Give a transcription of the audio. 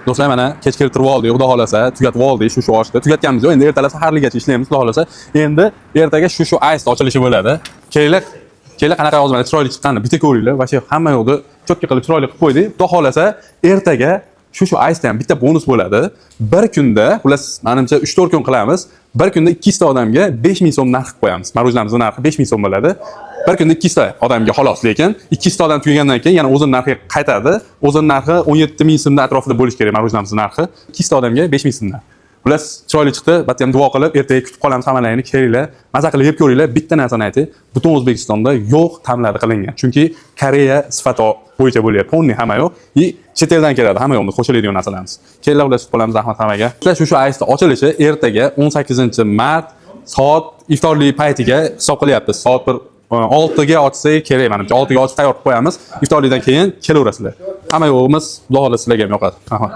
Do'stlar, mana kech keltirib oldik, xudo xolasa, tugatib oldik shu oshni. Tugatganmiz yo'q, endi ertalab saharligacha ishlaymiz, xudo xolasa. Endi ertaga shu ice ochilishi bo'ladi. Kelinglar qanaqa yozmadi, chiroyli chiqqanini bitta ko'ringlar. Va shu hamma yo'qni cho'tka qilib chiroyli qilib qo'ydik. Xudo xolasa, ertaga shu ice ham bitta bonus bo'ladi. Bir kunda, xullas, menimcha 3-4 kun qilamiz. Bir kunda 200 ta odamga 5000 so'm narx qo'yamiz. Marujnamizning narxi 5000 so'm bo'ladi. Bir kunda 200 ta odamga xolos, lekin 200 ta odam tugagandan keyin yana o'zining narxiga qaytadi. O'zining narxi 17000 so'mdan atrofida bo'lish kerak marujnamizning narxi. 200 ta odamga 5000 so'mdan. Xullas, chiroyli chiqdi. Battam duo qilib, ertaga kutib qolamiz hammalaringni. Kelinglar, maza qilib yeb ko'ringlar. Bitta narsani aytay, butun O'zbekistonda yo'q ta'mlari qilingan. Chunki Koreya sifati bo'yicha bo'lyapti. Ponni hamma yo'q. Chet eldan keladi, hamma yo'qni qo'shiladigan narsalarimiz. Kelinglar, ular kutib qolamiz, rahmat hammaga. Shu ice ochilishi ertaga 18-mart soat iftorlik paytiga hisob qilyapmiz. Soat 6 ga ochsak kerak menimcha. 6 ga ochib tayyor qilib qo'yamiz. Iftorlikdan keyin kelaverasizlar. Hamma yo'qimiz, xudo xolasa sizlarga ham yoqadi. Rahmat.